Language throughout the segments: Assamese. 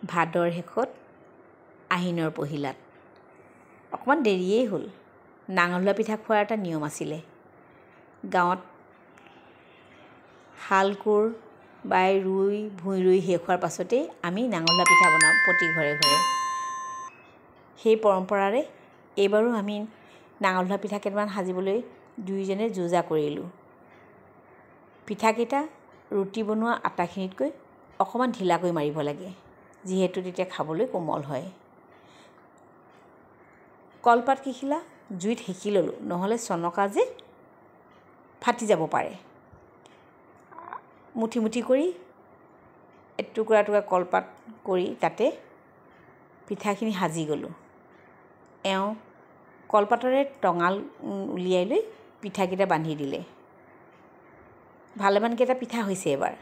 ভাদৰ শেষত আহিনৰ পহিলাত অকণমান দেৰিয়েই হ'ল। নাঙল ধোৱা পিঠা খোৱাৰ এটা নিয়ম আছিলে। গাঁৱত হাল কোৰ বাই ৰুই ভূঁই ৰুই শেষ হোৱাৰ পাছতেই আমি নাঙল ধোৱা পিঠা বনাওঁ প্ৰতি ঘৰে ঘৰে। সেই পৰম্পৰাৰে এইবাৰো আমি নাঙল ধোৱা পিঠা কেইটামান সাজিবলৈ দুয়োজনে যো-জা কৰিলোঁ। পিঠাকেইটা ৰুটি বনোৱা আটাখিনিতকৈ অকণমান ঢিলাকৈ মাৰিব লাগে, যিহেতু তেতিয়া খাবলৈ কোমল হয়। কলপাত কিখিলা জুইত সেকি ল'লোঁ, নহ'লে চনকা যে ফাটি যাব পাৰে। মুঠি মুঠি কৰি এটুকুৰা এটুকুৰা কলপাত কৰি তাতে পিঠাখিনি সাজি গ'লোঁ। এওঁ কলপাতৰে টঙাল উলিয়াই লৈ পিঠাকেইটা বান্ধি দিলে। ভালেমানকেইটা পিঠা হৈছে এবাৰ।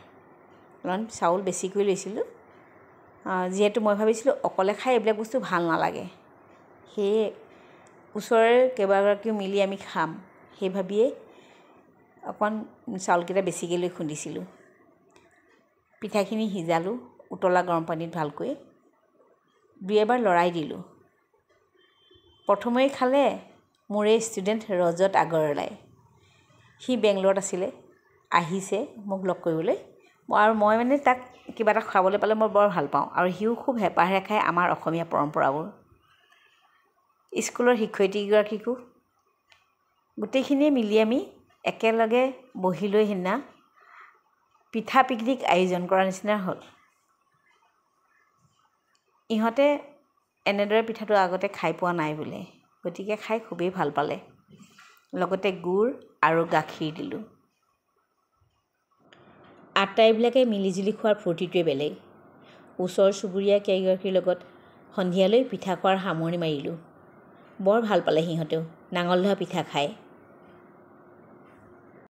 অলপমান চাউল বেছিকৈ লৈছিলোঁ, যিহেতু মই ভাবিছিলোঁ অকলে খাই এইবিলাক বস্তু ভাল নালাগে। সেয়ে ওচৰৰে কেইবাগৰাকীও মিলি আমি খাম, সেই ভাবিয়েই অকণমান চাউলকেইটা বেছিকৈ লৈ খুন্দিছিলোঁ। পিঠাখিনি সিজালোঁ উতলা গৰম পানীত ভালকৈ, দুই এবাৰ লৰাই দিলোঁ। প্ৰথমেই খালে মোৰ এই ষ্টুডেণ্ট ৰজত আগৰৱালাই। সি বেংগলৰত আছিলে, আহিছে মোক লগ কৰিবলৈ, আৰু মই মানে তাক কিবা এটা খুৱাবলৈ পালে মই বৰ ভাল পাওঁ, আৰু সিও খুব হেঁপাহেৰে খায় আমাৰ অসমীয়া পৰম্পৰাবোৰ। স্কুলৰ শিক্ষয়িত্ৰীগৰাকীকো গোটেইখিনিয়ে মিলি আমি একেলগে বহি লৈ সেইদিনা পিঠা পিকনিক আয়োজন কৰাৰ নিচিনা হ'ল। ইহঁতে এনেদৰে পিঠাটো আগতে খাই পোৱা নাই বোলে, গতিকে খাই খুবেই ভাল পালে। লগতে গুড় আৰু গাখীৰ দিলোঁ। আটাইবিলাকে মিলিজুলি খোৱাৰ ফূৰ্তিটোৱে বেলেগ। ওচৰ চুবুৰীয়া কেইগৰাকীৰ লগত সন্ধিয়ালৈ পিঠা খোৱাৰ সামৰণি মাৰিলোঁ। বৰ ভাল পালে সিহঁতেও নাঙল ধোৱা পিঠা খাই।